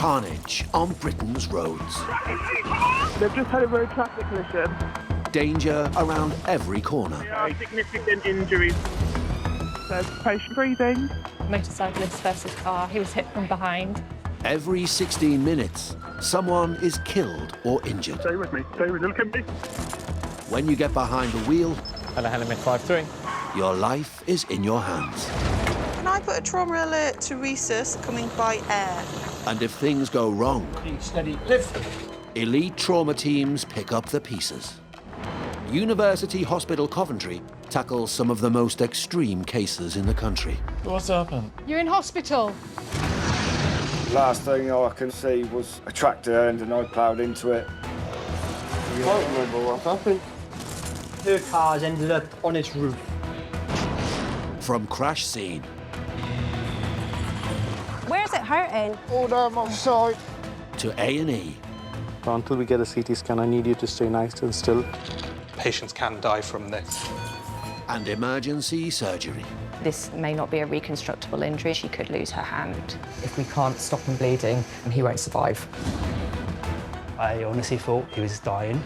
Carnage on Britain's roads. They've just had a road traffic collision. Danger around every corner. There are significant injuries. There's patient breathing. Motorcyclist versus car. He was hit from behind. Every 16 minutes, someone is killed or injured. Stay with me. Stay with me. Look at me. When you get behind the wheel, Hello, Element 5-3. your life is in your hands. Can I put a trauma alert to resus coming by air? And if things go wrong, Steady, lift. elite trauma teams pick up the pieces. University Hospital Coventry tackles some of the most extreme cases in the country. What's happened? You're in hospital. Last thing I can see was a tractor and I ploughed into it. I can't remember what happened. Her car's ended up on its roof. From crash scene Where's it hurting? Oh, down my side. to A&E, Until we get a CT scan, I need you to stay nice and still. Patients can die from this. and emergency surgery. This may not be a reconstructible injury. She could lose her hand. If we can't stop him bleeding, he won't survive. I honestly thought he was dying.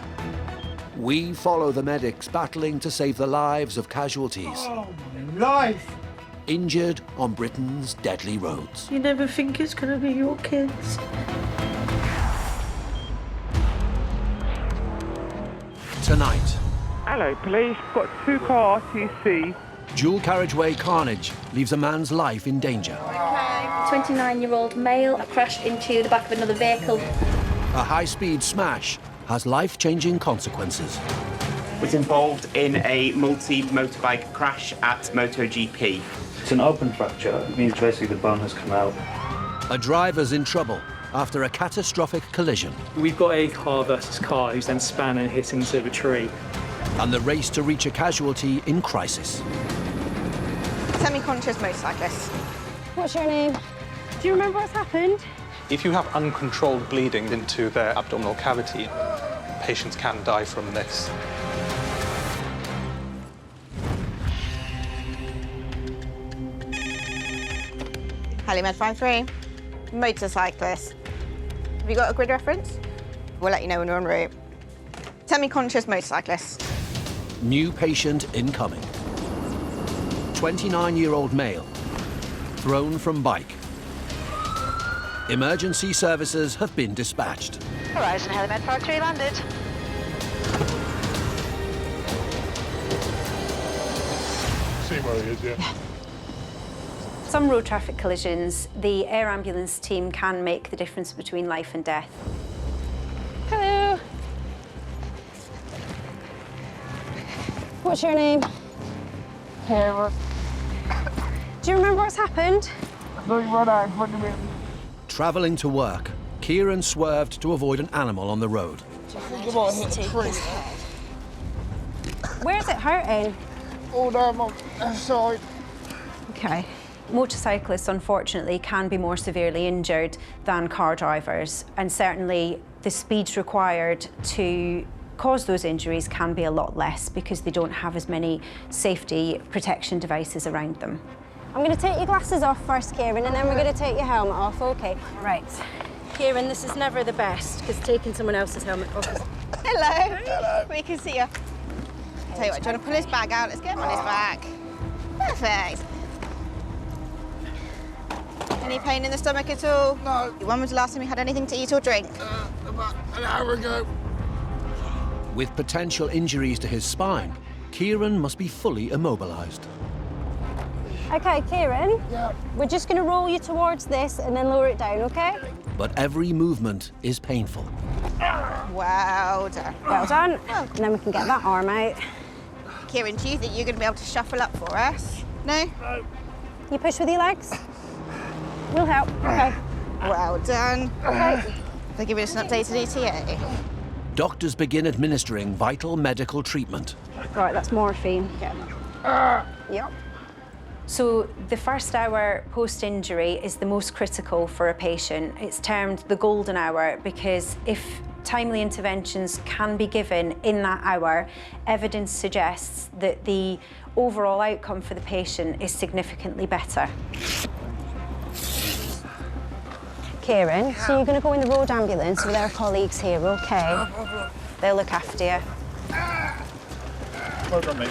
We follow the medics battling to save the lives of casualties Oh, my life! injured on Britain's deadly roads. You never think it's going to be your kids. Tonight, Hello, police. Got 2-car RTC. dual carriageway carnage leaves a man's life in danger. 29-year-old male crashed into the back of another vehicle. A high-speed smash has life-changing consequences. Was involved in a multi-motorbike crash at MotoGP. It's an open fracture. It means basically the bone has come out. A driver's in trouble after a catastrophic collision, We've got a car versus car who's then spun and hit into a tree. and the race to reach a casualty in crisis. Semi-conscious motorcyclist. What's your name? Do you remember what's happened? If you have uncontrolled bleeding into their abdominal cavity, patients can die from this. Helimed 5-3. Motorcyclist. Have you got a grid reference? We'll let you know when we're en route. Semi-conscious motorcyclist. New patient incoming. 29-year-old male, thrown from bike. Emergency services have been dispatched. Horizon Helimed 5-3 landed. See where he is, yeah. Some road traffic collisions, the air ambulance team can make the difference between life and death. Hello. What's your name? Here. Do you remember what's happened? Look, run out in front of me. Travelling to work, Kieran swerved to avoid an animal on the road. Think about hitting a tree. Where's it hurting? Oh, down my side. Okay. Motorcyclists, unfortunately, can be more severely injured than car drivers, and certainly the speeds required to cause those injuries can be a lot less because they don't have as many safety protection devices around them. I'm going to take your glasses off first, Kieran, and then we're going to take your helmet off, OK? Right. Kieran, this is never the best, because taking someone else's helmet off is... Hello. Hello. We can see you. Tell you what, do you want to pull his bag out? Let's get him on his back. Perfect. Any pain in the stomach at all? No. When was the last time you had anything to eat or drink? About an hour ago. With potential injuries to his spine, Kieran must be fully immobilised. OK, Kieran, Yeah. we're just going to roll you towards this and then lower it down, OK? But every movement is painful. Well done. Well done. And then we can get that arm out. Kieran, do you think you're going to be able to shuffle up for us? No? You push with your legs. We'll help. OK. Well done. OK. They're giving us an updated ETA. Doctors begin administering vital medical treatment. Right, that's morphine. Yep. So the first hour post-injury is the most critical for a patient. It's termed the golden hour because if timely interventions can be given in that hour, evidence suggests that the overall outcome for the patient is significantly better. Kieran. So you're going to go in the road ambulance with our colleagues here, OK? They'll look after you. Well done, mate.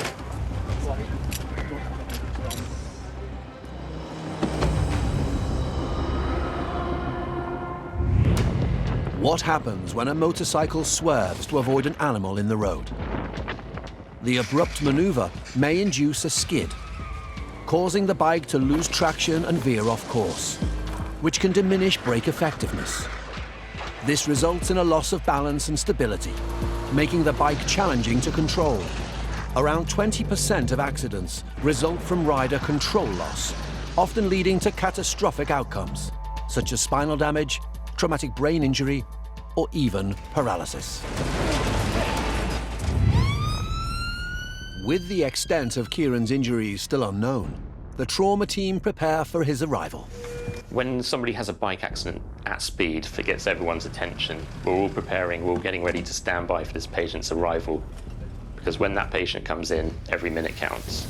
What happens when a motorcycle swerves to avoid an animal in the road? The abrupt maneuver may induce a skid, causing the bike to lose traction and veer off course, which can diminish brake effectiveness. This results in a loss of balance and stability, making the bike challenging to control. Around 20% of accidents result from rider control loss, often leading to catastrophic outcomes, such as spinal damage, traumatic brain injury, or even paralysis. With the extent of Kieran's injuries still unknown, the trauma team prepare for his arrival. When somebody has a bike accident at speed that gets everyone's attention, we're all preparing, we're all getting ready to stand by for this patient's arrival. Because when that patient comes in, every minute counts.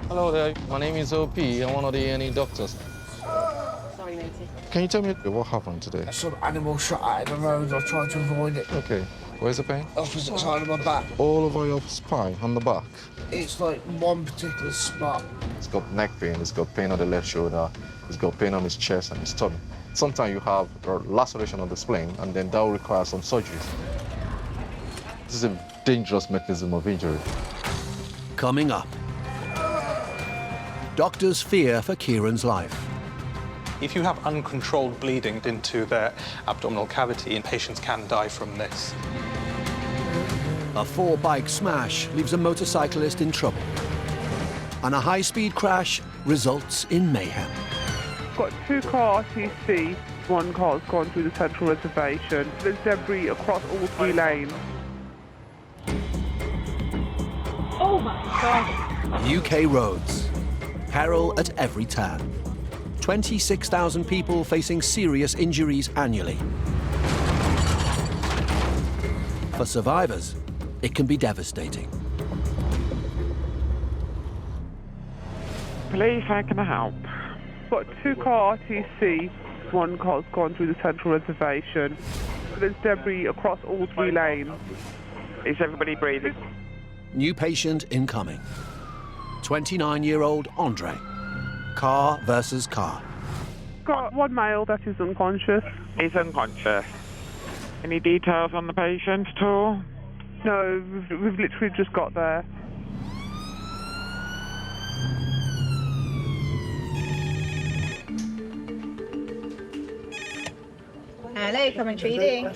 Hello there, my name is OP. I'm one of the A&E doctors. Sorry, matey. Can you tell me what happened today? Some animal shot out of the road. I tried to avoid it. Okay, where's the pain? Opposite side of my back. All over your spine, on the back? It's like one particular spot. He's got neck pain, he's got pain on the left shoulder, he's got pain on his chest and his tummy. Sometimes you have a laceration of the spleen, and then that will require some surgeries. This is a dangerous mechanism of injury. Coming up, doctors fear for Kieran's life. If you have uncontrolled bleeding into their abdominal cavity, and patients can die from this. A 4-bike smash leaves a motorcyclist in trouble, and a high-speed crash results in mayhem. Got 2-car RTC. One car's gone through the central reservation. There's debris across all 3 lanes. Oh my God. UK roads. Peril at every turn. 26,000 people facing serious injuries annually. For survivors, it can be devastating. Police, how can I help? Got 2-car RTC. One car's gone through the central reservation. There's debris across all 3 lanes. Is everybody breathing? New patient incoming. 29-year-old Andre. Car versus car. Got 1 male that is unconscious. He's unconscious. Any details on the patient at all? No, we've literally just got there. Hello, come and treating.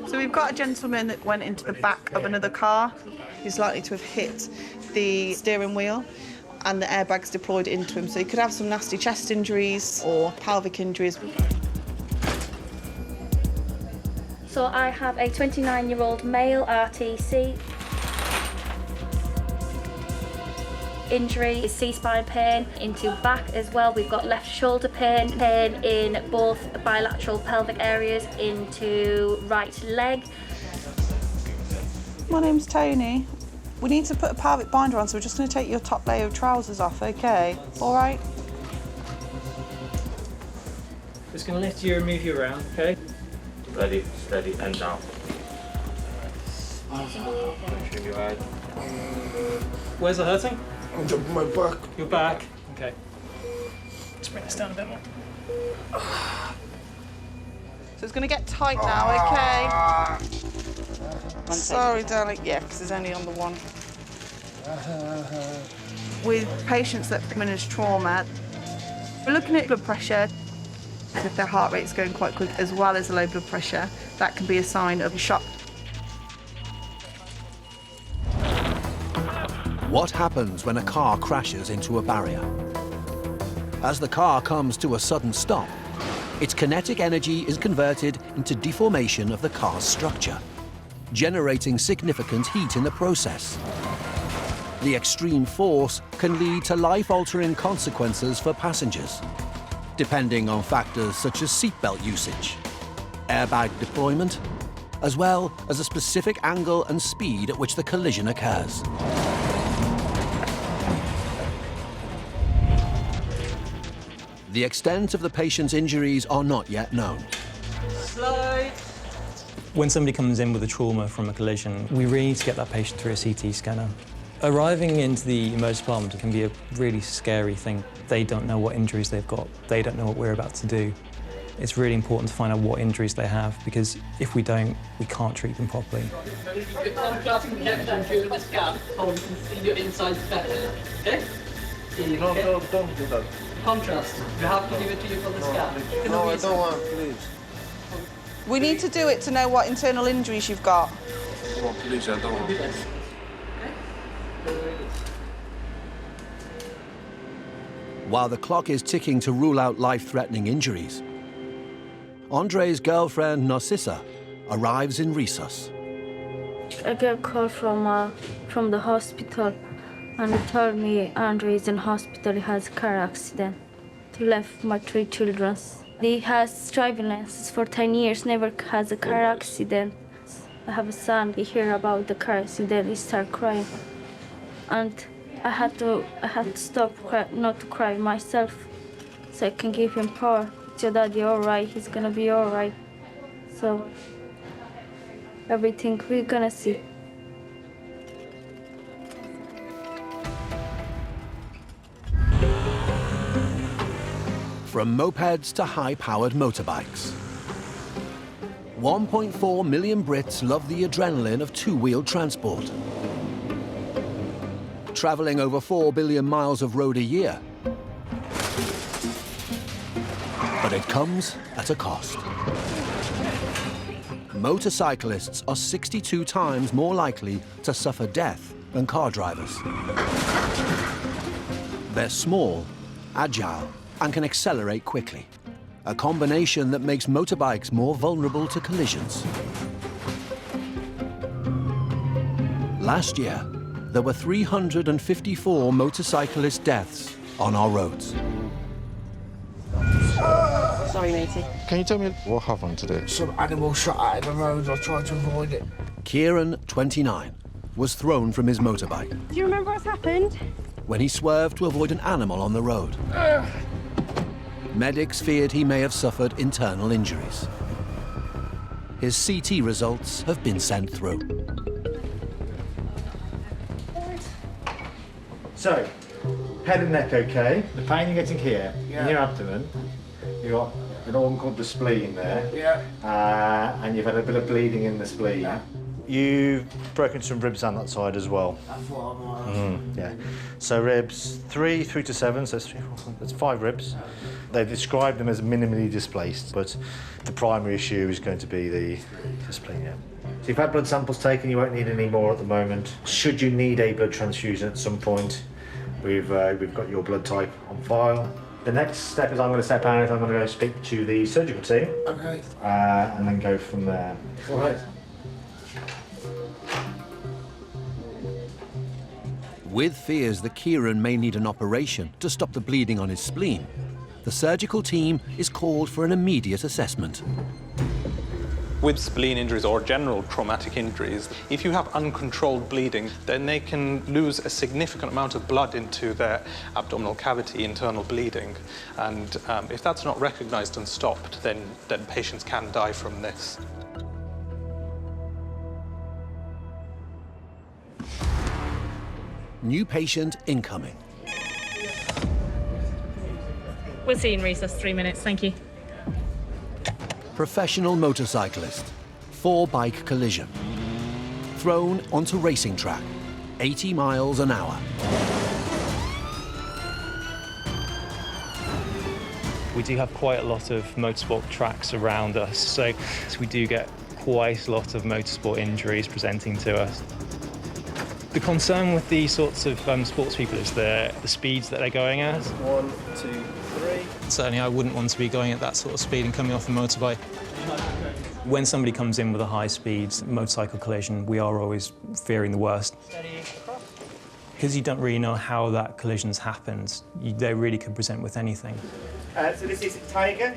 So we've got a gentleman that went into the back of another car. He's likely to have hit the steering wheel and the airbags deployed into him. So he could have some nasty chest injuries or pelvic injuries. So I have a 29-year-old male RTC. Injury is C-spine pain into back as well. We've got left shoulder pain, pain in both bilateral pelvic areas into right leg. My name's Tony. We need to put a pelvic binder on, so we're just going to take your top layer of trousers off, OK? All right? Just going to lift you and move you around, OK? Ready, steady, and down. Where's it hurting? On top of my back. Your back? OK. Let's bring this down a bit more. So it's going to get tight now, OK? Sorry, darling. Yeah, because it's only on the one. With patients that come in as trauma, we're looking at blood pressure. If their heart rate's going quite quick, as well as a low blood pressure, that can be a sign of shock. What happens when a car crashes into a barrier? As the car comes to a sudden stop, its kinetic energy is converted into deformation of the car's structure, generating significant heat in the process. The extreme force can lead to life-altering consequences for passengers, depending on factors such as seatbelt usage, airbag deployment, as well as a specific angle and speed at which the collision occurs. The extent of the patient's injuries are not yet known. Slide. When somebody comes in with a trauma from a collision, we really need to get that patient through a CT scanner. Arriving into the emergency department can be a really scary thing. They don't know what injuries they've got. They don't know what we're about to do. It's really important to find out what injuries they have, because if we don't, we can't treat them properly. Contrast can get done during the scan, so we can see your insides better. Okay? No, don't do that. Contrast. We have to give it to you for the scan. No, I don't want, please. We need to do it to know what internal injuries you've got. Oh, please, I don't want. While the clock is ticking to rule out life-threatening injuries, Andre's girlfriend, Narcissa, arrives in Resus. I got a call from the hospital, and they told me Andre is in hospital. He has a car accident. He left my 3 children. He has driving license for 10 years, never has a car accident. I have a son. He hear about the car accident, he start crying, and I had to stop not to cry myself, so I can give him power. It's your daddy, all right. He's gonna be all right. So everything we're gonna see. From mopeds to high-powered motorbikes. 1.4 million Brits love the adrenaline of two-wheeled transport. Travelling over 4 billion miles of road a year. But it comes at a cost. Motorcyclists are 62 times more likely to suffer death than car drivers. They're small, agile, and can accelerate quickly. A combination that makes motorbikes more vulnerable to collisions. Last year, there were 354 motorcyclist deaths on our roads. Sorry, matey. Can you tell me what happened today? Some animal shot out of the road. I tried to avoid it. Kieran, 29, was thrown from his motorbike Do you remember what's happened? when he swerved to avoid an animal on the road. Medics feared he may have suffered internal injuries. His CT results have been sent through. So, head and neck okay. The pain you're getting here, in your abdomen, you've got an organ called the spleen there. Yeah. And you've had a bit of bleeding in the spleen. Yeah. You've broken some ribs down that side as well. That's what I'm Yeah. So ribs 3 through to 7, so that's 5 ribs. They describe them as minimally displaced, but the primary issue is going to be the spleen, yeah. So you've had blood samples taken, you won't need any more at the moment. Should you need a blood transfusion at some point, we've got your blood type on file. The next step is I'm going to step out, I'm going to go speak to the surgical team. Okay. And then go from there. All right. With fears that Kieran may need an operation to stop the bleeding on his spleen, the surgical team is called for an immediate assessment. With spleen injuries or general traumatic injuries, if you have uncontrolled bleeding, then they can lose a significant amount of blood into their abdominal cavity, internal bleeding. And if that's not recognized and stopped, then patients can die from this. New patient incoming. We'll see you in recess, 3 minutes, thank you. Professional motorcyclist, 4-bike collision. Thrown onto racing track, 80 miles an hour. We do have quite a lot of motorsport tracks around us, so we do get quite a lot of motorsport injuries presenting to us. The concern with these sorts of sports people is the speeds that they're going at. 1, 2, 3. Certainly I wouldn't want to be going at that sort of speed and coming off a motorbike. When somebody comes in with a high-speed motorcycle collision, we are always fearing the worst. Because you don't really know how that collision's happened, they really could present with anything. So this is Tiger,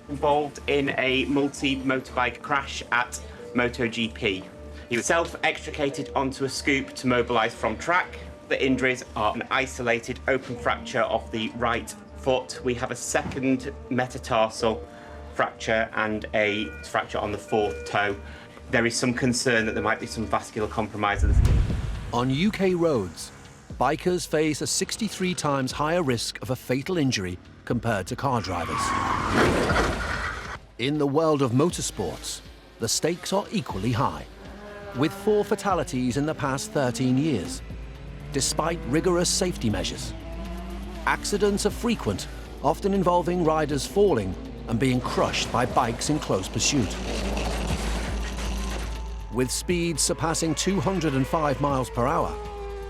involved in a multi-motorbike crash at MotoGP. He was self-extricated onto a scoop to mobilise from track. The injuries are an isolated open fracture of the right foot. We have a second metatarsal fracture and a fracture on the fourth toe. There is some concern that there might be some vascular compromise. On UK roads, bikers face a 63 times higher risk of a fatal injury compared to car drivers. In the world of motorsports, the stakes are equally high, with 4 fatalities in the past 13 years, despite rigorous safety measures. Accidents are frequent, often involving riders falling and being crushed by bikes in close pursuit. With speeds surpassing 205 miles per hour,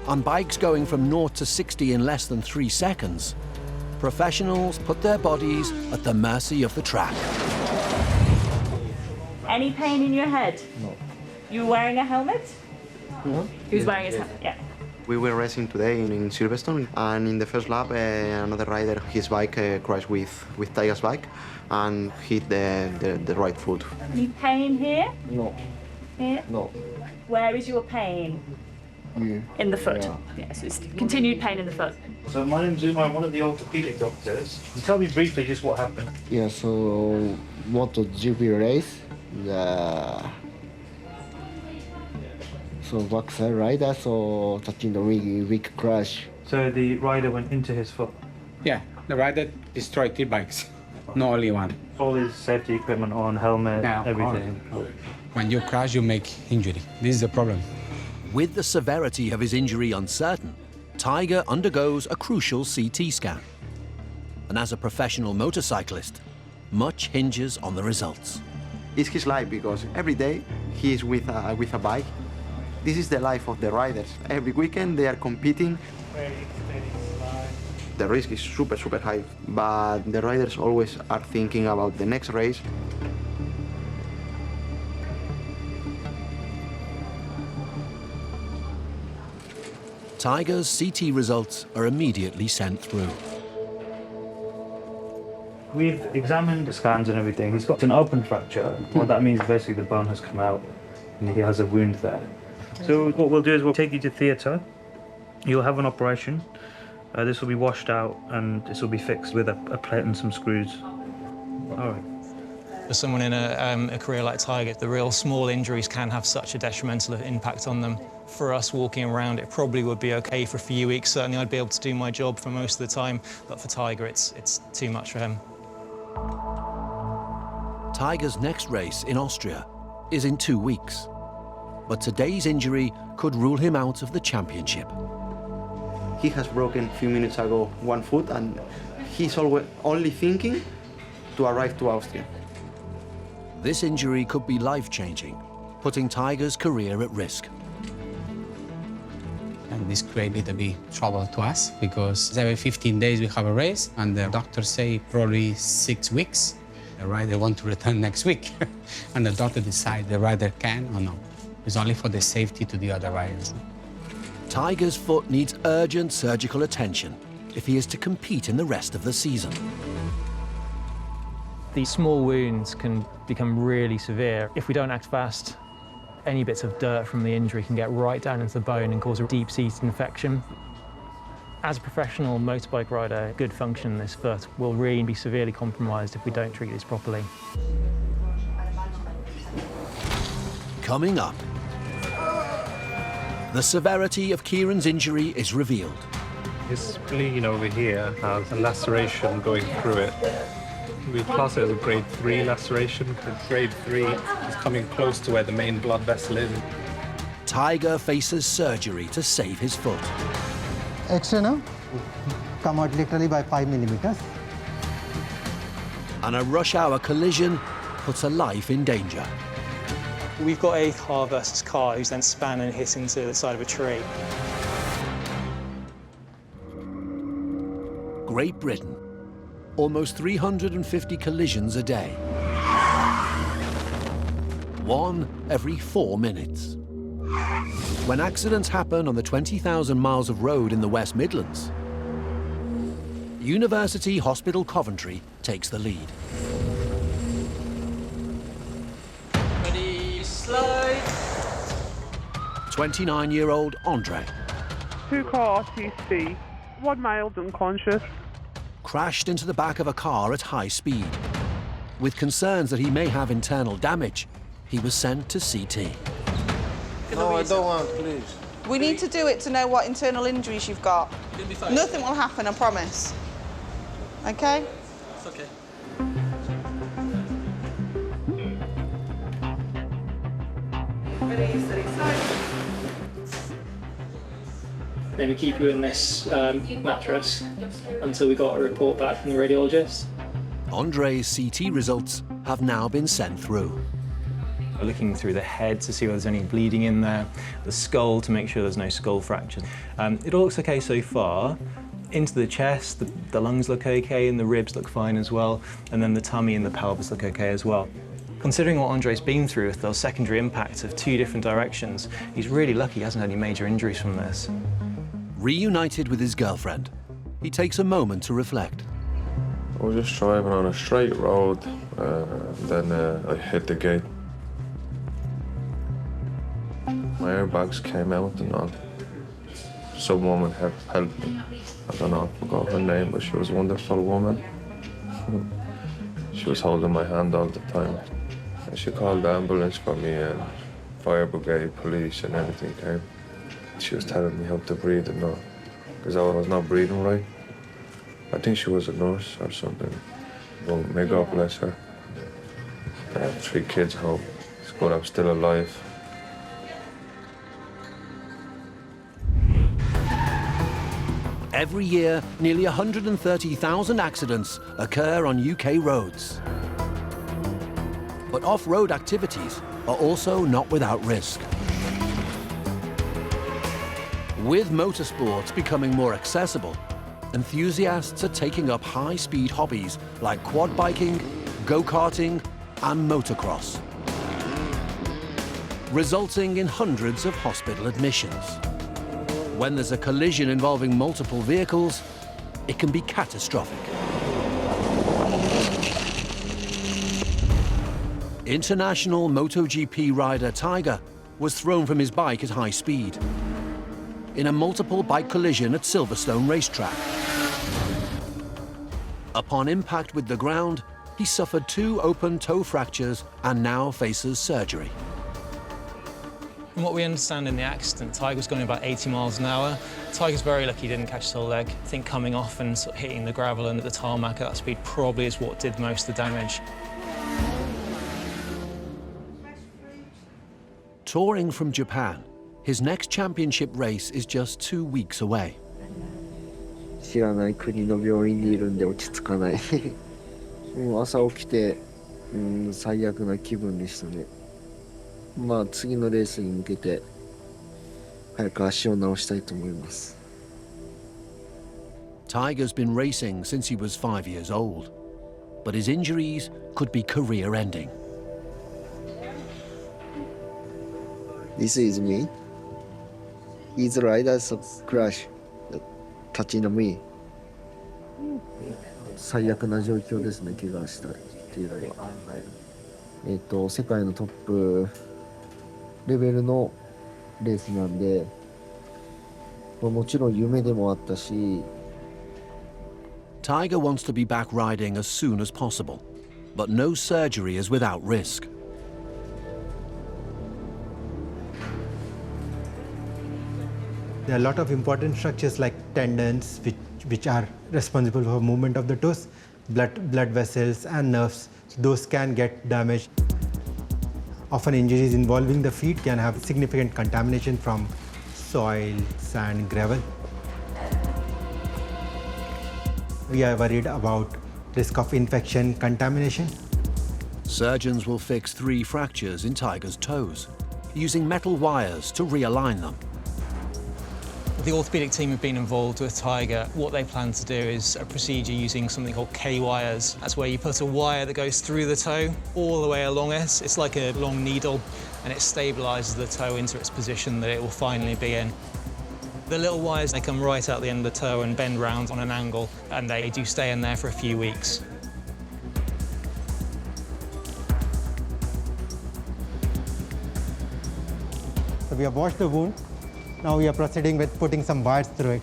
and bikes going from 0 to 60 in less than 3 seconds, professionals put their bodies at the mercy of the track. Any pain in your head? No. You wearing a helmet? No. Who's wearing his helmet? Yeah. We were racing today in Silverstone, and in the first lap, another rider, his bike crashed with Tiger's bike and hit the right foot. Any pain here? No. Here? No. Where is your pain? Yeah. In the foot. Yeah. Yes, it's continued pain in the foot. So my name's Umar, I'm one of the orthopedic doctors. Can you tell me briefly just what happened? Yeah, so MotoGP race, so boxer rider, so touching the weak crash. So the rider went into his foot? Yeah, the rider destroyed 3 bikes, not only one. All his safety equipment on, helmet, Yeah, everything. When you crash, you make injury. This is the problem. With the severity of his injury uncertain, Tiger undergoes a crucial CT scan. And as a professional motorcyclist, much hinges on the results. It's his life because every day he is with a bike. This is the life of the riders. Every weekend they are competing. The risk is super high, but the riders always are thinking about the next race. Tiger's CT results are immediately sent through. We've examined the scans and everything. He's got an open fracture. What that means is basically the bone has come out and he has a wound there. So what we'll do is we'll take you to theatre. You'll have an operation. This will be washed out and this will be fixed with a plate and some screws. All right. For someone in a career like Tiger, the real small injuries can have such a detrimental impact on them. For us walking around, it probably would be okay for a few weeks. Certainly I'd be able to do my job for most of the time, but for Tiger, it's too much for him. Tiger's next race in Austria is in 2 weeks, but today's injury could rule him out of the championship. He has broken a few minutes ago 1 foot, and he's always only thinking to arrive to Austria. This injury could be life-changing, putting Tiger's career at risk. And this created a big trouble to us because every 15 days we have a race and the doctors say probably 6 weeks. The rider wants to return next week and the doctor decides the rider can or no. It's only for the safety to the other riders. Tiger's foot needs urgent surgical attention if he is to compete in the rest of the season. These small wounds can become really severe. If we don't act fast, any bits of dirt from the injury can get right down into the bone and cause a deep-seated infection. As a professional motorbike rider, good function in this foot will really be severely compromised if we don't treat this properly. Coming up, the severity of Kieran's injury is revealed. His spleen over here has a laceration going through it. We class it as a grade 3 laceration, because grade 3 is coming close to where the main blood vessel is. Tiger faces surgery to save his foot. X-ray now, come out literally by 5 millimeters. And a rush hour collision puts a life in danger. We've got a car versus car who's then spun and hit into the side of a tree. Great Britain, almost 350 collisions a day. 1 every 4 minutes. When accidents happen on the 20,000 miles of road in the West Midlands, University Hospital Coventry takes the lead. Ready, slide. 29-year-old Andre. 2 car RTC, 1 male unconscious. crashed into the back of a car at high speed. With concerns that he may have internal damage, he was sent to CT. No, I don't want, please. We need to do it to know what internal injuries you've got. Nothing will happen, I promise. Okay? It's okay. Maybe keep you in this mattress until we got a report back from the radiologist. Andre's CT results have now been sent through. We're looking through the head to see whether there's any bleeding in there, the skull to make sure there's no skull fractures. It all looks okay so far. Into the chest, the lungs look okay and the ribs look fine as well, and then the tummy and the pelvis look okay as well. Considering what Andre's been through with those secondary impacts of 2 different directions, he's really lucky he hasn't had any major injuries from this. Reunited with his girlfriend, he takes a moment to reflect. I was just driving on a straight road, then I hit the gate. My airbags came out and all. Some woman helped me. I don't know, I forgot her name, but she was a wonderful woman. She was holding my hand all the time. And she called the ambulance for me and fire brigade, police and everything came. She was telling me how to breathe and all, because I was not breathing right. I think she was a nurse or something. Well, may God bless her. I have 3 kids home. It's good I'm still alive. Every year, nearly 130,000 accidents occur on UK roads. But off-road activities are also not without risk. With motorsports becoming more accessible, enthusiasts are taking up high-speed hobbies like quad biking, go-karting and motocross, resulting in hundreds of hospital admissions. When there's a collision involving multiple vehicles, it can be catastrophic. International MotoGP rider Tiger was thrown from his bike at high speed in a multiple bike collision at Silverstone racetrack. Upon impact with the ground, he suffered 2 open toe fractures and now faces surgery. From what we understand in the accident, Tiger was going about 80 miles an hour. Tiger's very lucky he didn't catch his whole leg. I think coming off and sort of hitting the gravel and the tarmac at that speed probably is what did most of the damage. Touring from Japan, his next championship race is just 2 weeks away. 知らない国の病院にいるんで落ち着かない。もう朝起きて、最悪な気分でしたね。まあ次のレースに向けて早く足を治したいと思います。Tiger's been racing since he was 5 years old, but his injuries could be career-ending. This is me. His rider's crash that touching me. 最悪な状況ですね、怪我したっていうのは。世界のトップレベルのレースなんで、もちろん夢でもあったし。Tiger wants to be back riding as soon as possible, but no surgery is without risk. There are a lot of important structures like tendons, which are responsible for movement of the toes, blood vessels and nerves. Those can get damaged. Often injuries involving the feet can have significant contamination from soil, sand, gravel. We are worried about risk of infection, contamination. Surgeons will fix 3 fractures in Tiger's toes, using metal wires to realign them. The orthopaedic team have been involved with Tiger. What they plan to do is a procedure using something called K-wires. That's where you put a wire that goes through the toe all the way along it. It's like a long needle, and it stabilises the toe into its position that it will finally be in. The little wires, they come right out the end of the toe and bend round on an angle, and they do stay in there for a few weeks. So we have washed the wound. Now we are proceeding with putting some wires through it.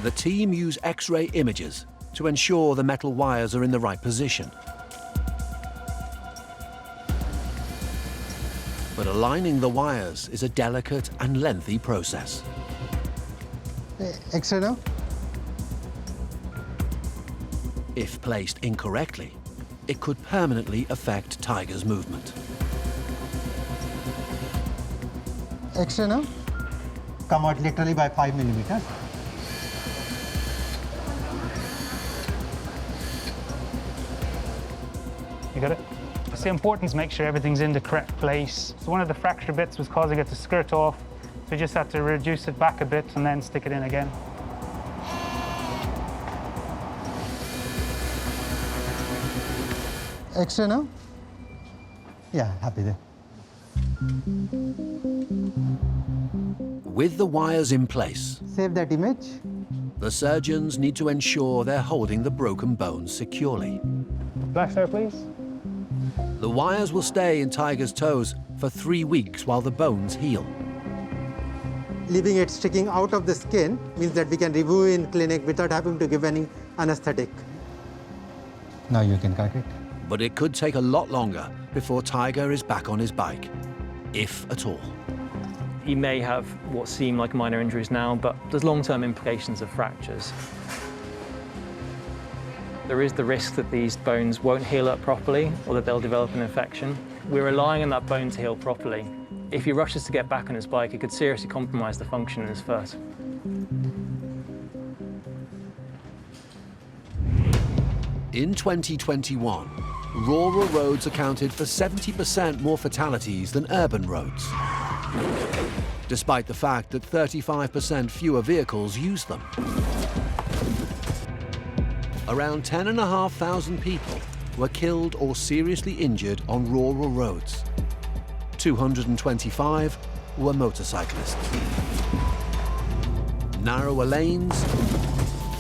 The team use X-ray images to ensure the metal wires are in the right position. But aligning the wires is a delicate and lengthy process. X-ray now? If placed incorrectly, it could permanently affect Tiger's movement. X-ray now? Come out literally by 5 millimeters. You got it? It's important to make sure everything's in the correct place. So one of the fracture bits was causing it to skirt off, so we just had to reduce it back a bit and then stick it in again. X-ray now? Yeah, happy there. With the wires in place, Save that image. the surgeons need to ensure they're holding the broken bones securely. Flash there, please. The wires will stay in Tiger's toes for 3 weeks while the bones heal. Leaving it sticking out of the skin means that we can remove in clinic without having to give any anesthetic. Now you can cut it. But it could take a lot longer before Tiger is back on his bike, if at all. He may have what seem like minor injuries now, but there's long-term implications of fractures. There is the risk that these bones won't heal up properly or that they'll develop an infection. We're relying on that bone to heal properly. If he rushes to get back on his bike, it could seriously compromise the function in his foot. In 2021, rural roads accounted for 70% more fatalities than urban roads, despite the fact that 35% fewer vehicles use them. Around 10,500 people were killed or seriously injured on rural roads. 225 were motorcyclists. Narrower lanes,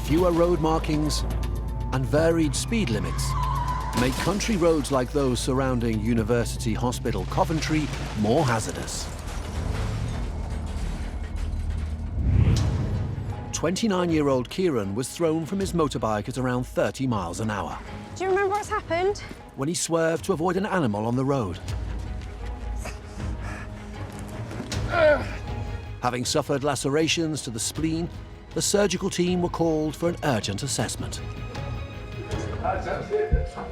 fewer road markings, and varied speed limits make country roads like those surrounding University Hospital Coventry more hazardous. 29-year-old Kieran was thrown from his motorbike at around 30 miles an hour Do you remember what's happened? when he swerved to avoid an animal on the road. Having suffered lacerations to the spleen, the surgical team were called for an urgent assessment.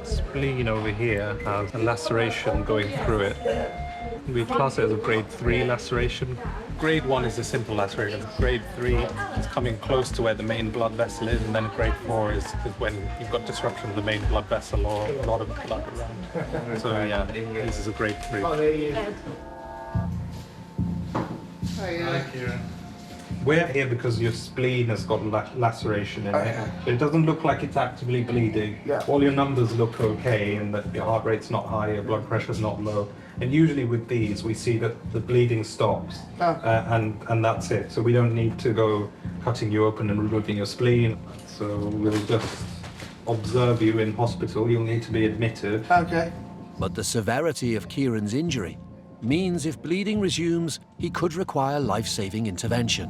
Spleen over here has a laceration going through it. We class it as a grade 3 laceration. Grade 1 is a simple laceration. Grade 3 is coming close to where the main blood vessel is, and then grade 4 is when you've got disruption of the main blood vessel or a lot of blood around. So yeah, this is a grade 3. Hi, Kieran. We're here because your spleen has got laceration in it. But it doesn't look like it's actively bleeding. All your numbers look okay, and that your heart rate's not high, your blood pressure's not low. And usually with these, we see that the bleeding stops, and that's it. So we don't need to go cutting you open and removing your spleen. So we'll just observe you in hospital. You'll need to be admitted. Okay. But the severity of Kieran's injury means if bleeding resumes, he could require life-saving intervention.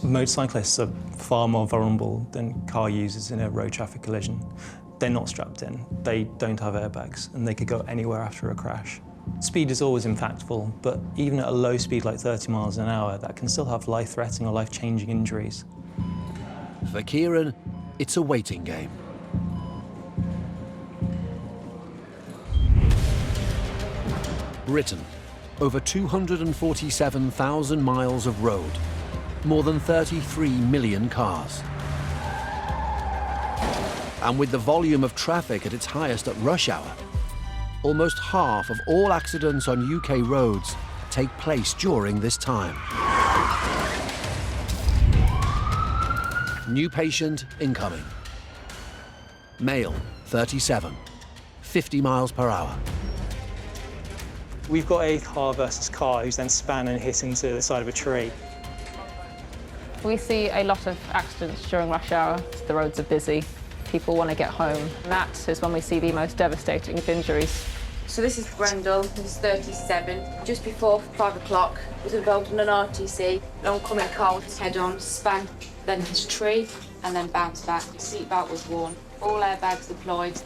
Motorcyclists are far more vulnerable than car users in a road traffic collision. They're not strapped in, they don't have airbags, and they could go anywhere after a crash. Speed is always impactful, but even at a low speed like 30 miles an hour, that can still have life-threatening or life-changing injuries. For Kieran, it's a waiting game. Britain, over 247,000 miles of road, more than 33 million cars. And with the volume of traffic at its highest at rush hour, almost half of all accidents on UK roads take place during this time. New patient incoming. Male, 37, 50 miles per hour. We've got a car versus car who's then spun and hit into the side of a tree. We see a lot of accidents during rush hour. The roads are busy. People want to get home. And that is when we see the most devastating of injuries. So this is Brendel, who's 37. Just before 5 o'clock, was involved in an RTC. An oncoming car with his head on, span, then his tree, and then bounced back. Seatbelt was worn. All airbags deployed.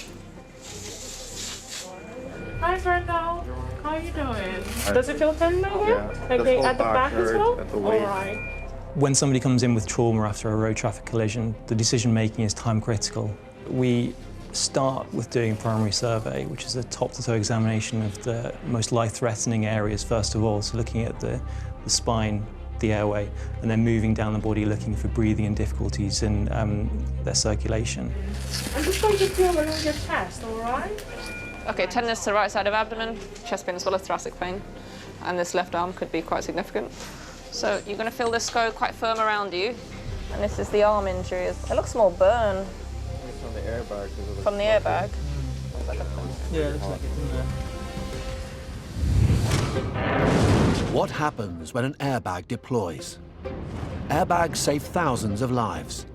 Hi, Brendel. How are you doing? Does it feel tender here? Yeah. Okay, at the back as well? All right. When somebody comes in with trauma after a road traffic collision, the decision-making is time critical. We start with doing a primary survey, which is a top-to-toe examination of the most life-threatening areas first of all, so looking at the spine, the airway, and then moving down the body looking for breathing and difficulties in their circulation. I'm just going to feel around your chest, all right? Okay, tenderness to the right side of abdomen, chest pain as well as thoracic pain, and this left arm could be quite significant. So you're going to feel this go quite firm around you, and this is the arm injury. It looks more burn. It's from the airbag. From the airbag? Yeah, it looks like it's in there. What happens when an airbag deploys? Airbags save thousands of lives,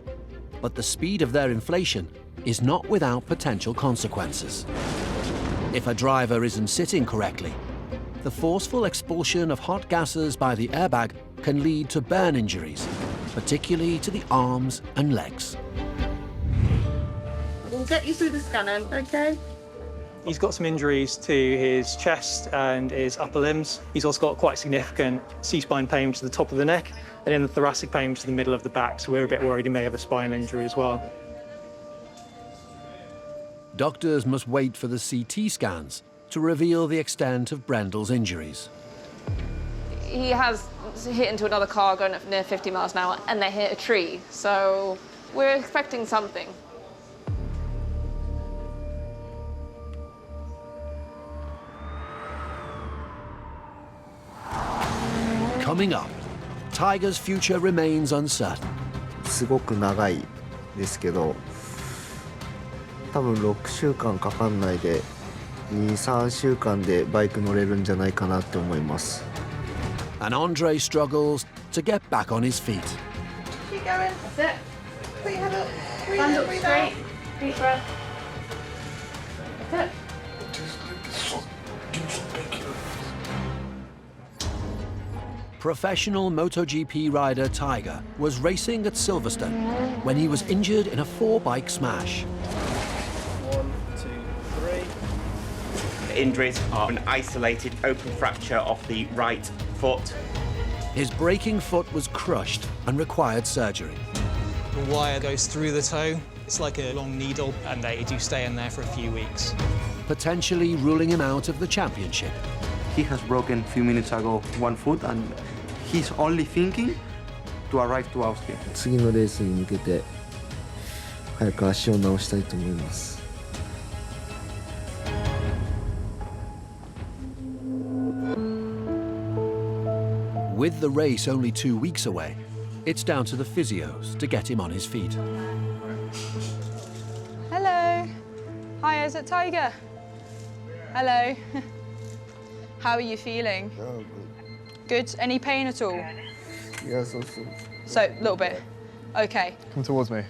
but the speed of their inflation is not without potential consequences. If a driver isn't sitting correctly, the forceful expulsion of hot gases by the airbag can lead to burn injuries, particularly to the arms and legs. We'll get you through the scanner, okay? He's got some injuries to his chest and his upper limbs. He's also got quite significant C-spine pain to the top of the neck and then the thoracic pain to the middle of the back, so we're a bit worried he may have a spinal injury as well. Doctors must wait for the CT scans to reveal the extent of Brendel's injuries. He has hit into another car going up near 50 miles an hour, and they hit a tree, so we're expecting something. Coming up, Tiger's future remains uncertain. すごく長いですけど、多分6週間かかんないで2、3週間でバイク乗れるんじゃないかなって思います。 And Andre struggles to get back on his feet. Keep going. That's it. Put your head up. Breathe Stand in, up breathe straight. out. Deep breath. That's it. Professional MotoGP rider Tiger was racing at Silverstone when he was injured in a 4-bike smash. 1, 2, 3. The injuries are an isolated open fracture of the right foot. His braking foot was crushed and required surgery. The wire goes through the toe. It's like a long needle, and they do stay in there for a few weeks. Potentially ruling him out of the championship. He has broken a few minutes ago one foot, and he's only thinking to arrive to Austria. 次のレースに向けて早く足を治したいと思います。 With the race only 2 weeks away, it's down to the physios to get him on his feet. Hello. Hi, is it Tiger? Hello. How are you feeling? Oh, Good. Any pain at all? Yes, also. So, a little bit. Okay. Come towards me.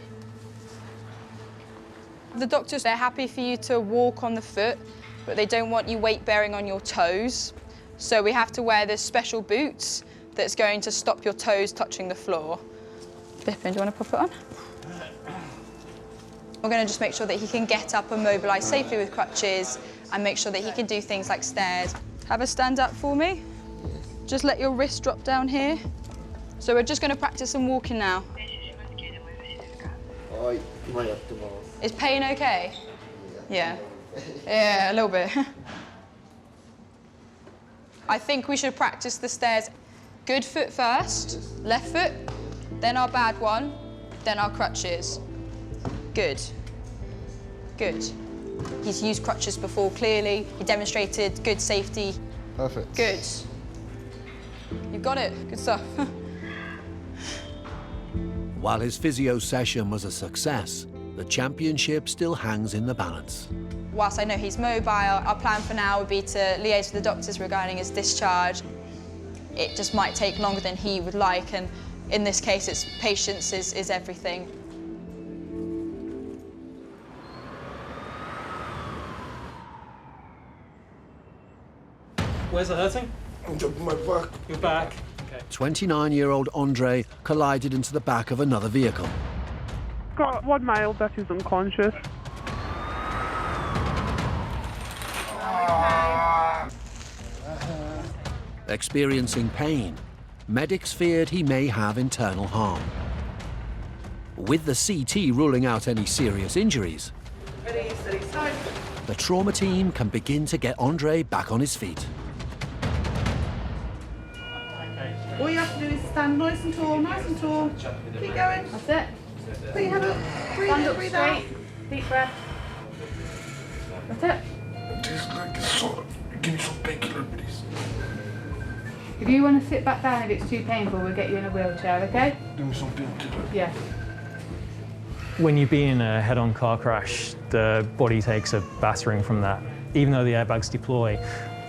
The doctors, they're happy for you to walk on the foot, but they don't want you weight bearing on your toes. So we have to wear this special boots that's going to stop your toes touching the floor. Bippin, do you want to pop it on? We're going to just make sure that he can get up and mobilise safely with crutches and make sure that he can do things like stairs. Have a stand up for me. Just let your wrist drop down here. So we're just going to practice some walking now. Is pain okay? Yeah. Yeah, a little bit. I think we should practice the stairs. Good foot first, left foot, then our bad one, then our crutches. Good. Good. He's used crutches before, clearly. He demonstrated good safety. Perfect. Good. You've got it. Good stuff. While his physio session was a success, the championship still hangs in the balance. Whilst I know he's mobile, our plan for now would be to liaise with the doctors regarding his discharge. It just might take longer than he would like, and in this case, it's patience is everything. Where's it hurting? My back. Your back. Okay. 29-year-old Andre collided into the back of another vehicle. Got one male that is unconscious. Experiencing pain, medics feared he may have internal harm. With the CT ruling out any serious injuries, the trauma team can begin to get Andre back on his feet. All you have to do is stand nice and tall, nice and tall. Keep going. That's it. Put your head up. Breathe Stand in, up breathe out. straight. Deep breath. That's it. Give me some painkiller, please. If you want to sit back down, if it's too painful, we'll get you in a wheelchair, okay? Give me some painkiller. Yeah. When you've been in a head-on car crash, the body takes a battering from that. Even though the airbags deploy,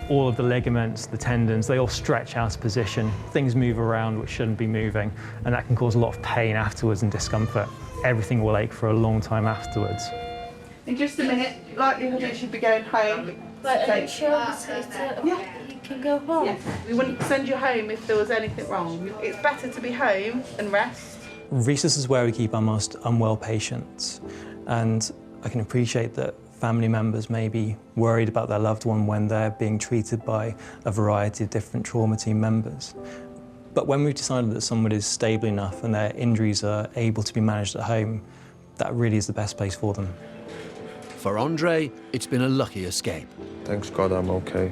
all of the ligaments, the tendons, they all stretch out of position. Things move around which shouldn't be moving, and that can cause a lot of pain afterwards and discomfort. Everything will ache for a long time afterwards. In just a minute, likelihood you should be going home. But Take- you can go home. Yes. We wouldn't send you home if there was anything wrong. It's better to be home and rest. Resus is where we keep our most unwell patients, and I can appreciate that family members may be worried about their loved one when they're being treated by a variety of different trauma team members. But when we've decided that someone is stable enough and their injuries are able to be managed at home, that really is the best place for them. For Andre, it's been a lucky escape. Thanks God I'm okay.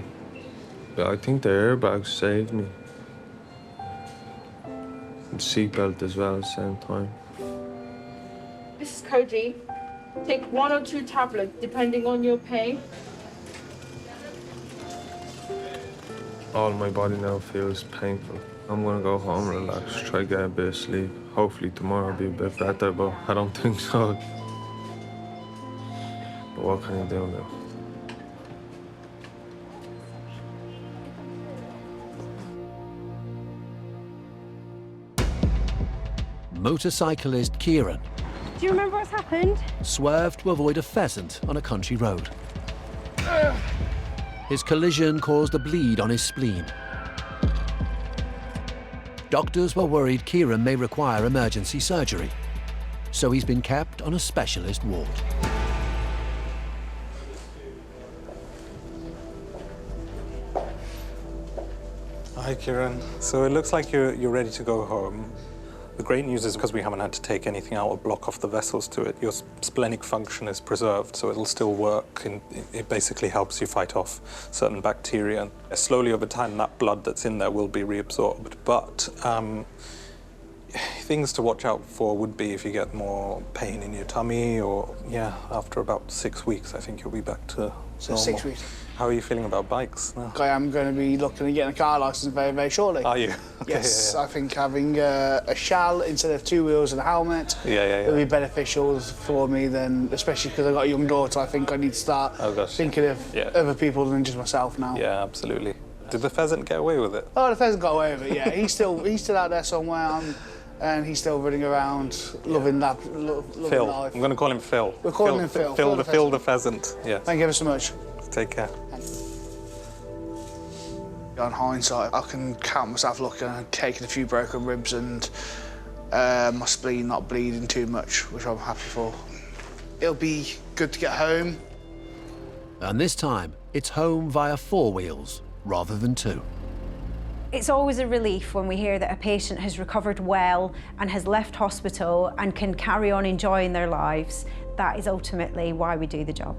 But I think the airbags saved me. And seatbelt as well at the same time. This is Cody. Take 1 or 2 tablets, depending on your pain. All my body now feels painful. I'm gonna go home, relax, try to get a bit of sleep. Hopefully tomorrow will be a bit better, but I don't think so. But what can you do now? Motorcyclist Kieran Do you remember what's happened? swerved to avoid a pheasant on a country road. His collision caused a bleed on his spleen. Doctors were worried Kieran may require emergency surgery, so he's been kept on a specialist ward. Hi, Kieran. So it looks like you're ready to go home. The great news is because we haven't had to take anything out or block off the vessels to it, your splenic function is preserved, so it'll still work, and it basically helps you fight off certain bacteria. Slowly over time, that blood that's in there will be reabsorbed, but things to watch out for would be if you get more pain in your tummy, or, yeah, after about 6 weeks, I think you'll be back to normal. So 6 weeks. How are you feeling about bikes now? I am going to be looking at getting a car licence very, very shortly. Are you? Okay, Yes, yeah. I think having a shell instead of 2 wheels and a helmet will be beneficial for me then, especially because I've got a young daughter. I think I need to start thinking of other people than just myself now. Yeah, absolutely. Did the pheasant get away with it? Oh, the pheasant got away with it, yeah. He's still out there somewhere, and he's still running around, loving that, loving Phil. life. I'm going to call him Phil. We're calling him Phil. Phil the pheasant. Yeah. Thank you ever so much. Take care. On hindsight, I can count myself lucky and taking a few broken ribs and my spleen not bleeding too much, which I'm happy for. It'll be good to get home. And this time, it's home via 4 wheels rather than 2. It's always a relief when we hear that a patient has recovered well and has left hospital and can carry on enjoying their lives. That is ultimately why we do the job.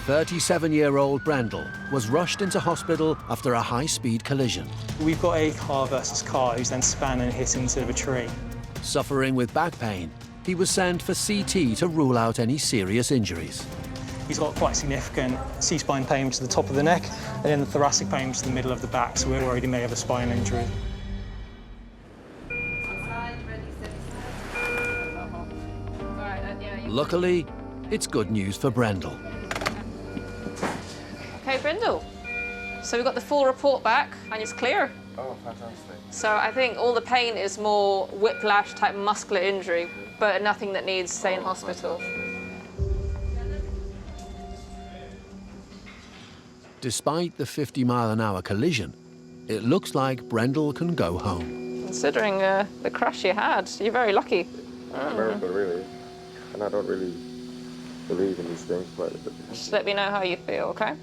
"37-year-old Brendel was rushed into hospital after a high-speed collision. We've got a car versus car who's then spun and hit into a tree. Suffering with back pain, he was sent for CT to rule out any serious injuries. He's got quite significant C-spine pain to the top of the neck and then the thoracic pain to the middle of the back, so we're worried he may have a spine injury. Luckily, it's good news for Brendel. Okay, Brindle. So we've got the full report back and it's clear. Oh, fantastic. So I think all the pain is more whiplash type muscular injury, but nothing that needs stay in hospital. Despite the 50-mile-an-hour collision, it looks like Brendel can go home. Considering the crash you had, you're very lucky. America, really. And I don't really believe in these things, but... Just let me know how you feel, okay?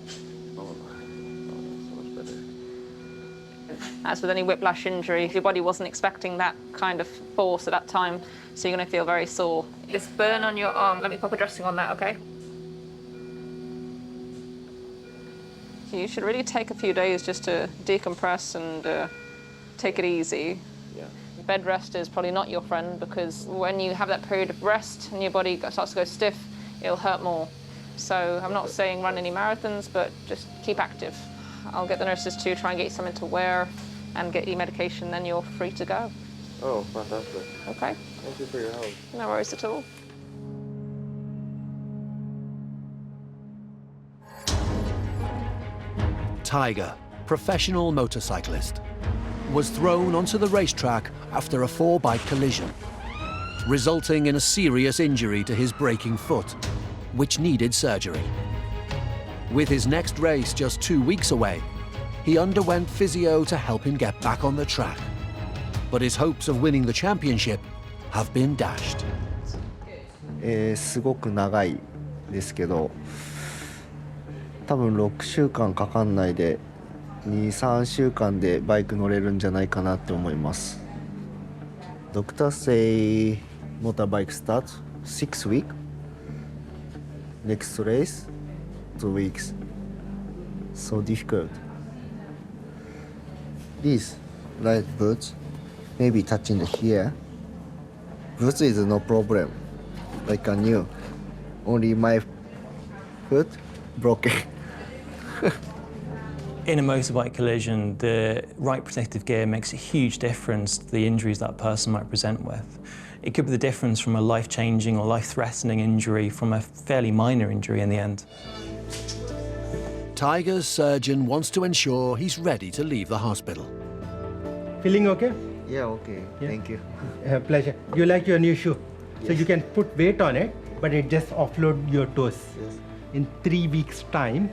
As with any whiplash injury, your body wasn't expecting that kind of force at that time, so you're going to feel very sore. This burn on your arm, let me pop a dressing on that, okay? You should really take a few days just to decompress and take it easy. Yeah. Bed rest is probably not your friend, because when you have that period of rest and your body starts to go stiff, it'll hurt more. So I'm not saying run any marathons, but just keep active. I'll get the nurses to try and get you something to wear and get you medication, then you're free to go. Oh, fantastic. Okay. Thank you for your help. No worries at all. Tiger, professional motorcyclist, was thrown onto the racetrack after a 4-bike collision, resulting in a serious injury to his braking foot, which needed surgery. With his next race just 2 weeks away, he underwent physio to help him get back on the track. But his hopes of winning the championship have been dashed. すごく長いですけど、多分6週間かかんないで2、3週間でバイク乗れるんじゃないかなって思います。Doctors say motorbike starts 6 weeks. Next race 2 weeks. So difficult. These light boots, maybe touching the here. Boots is no problem. Like a new. Only my foot broken. In a motorbike collision, the right protective gear makes a huge difference to the injuries that person might present with. It could be the difference from a life-changing or life-threatening injury from a fairly minor injury in the end. Tiger's surgeon wants to ensure he's ready to leave the hospital. Feeling okay? Yeah, okay. Yeah. Thank you. Pleasure. You like your new shoe? Yes. So you can put weight on it, but it just offload your toes. Yes. In 3 weeks' time,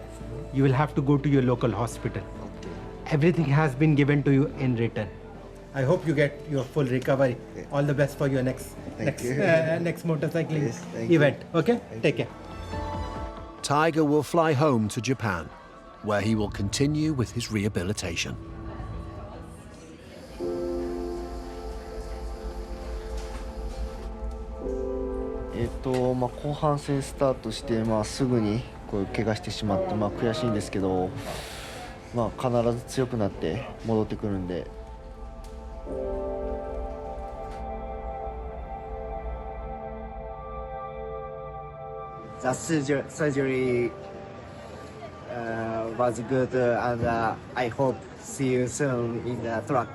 you will have to go to your local hospital. Okay. Everything has been given to you in written. I hope you get your full recovery. Okay. All the best for your next motorcycling event. Okay? Take care. Tiger will fly home to Japan, where he will continue with his rehabilitation. 後半戦スタートして、すぐにこう怪我してしまって、悔しいんですけど、必ず強くなって戻ってくるんで。The surgery was good, and I hope see you soon in the track.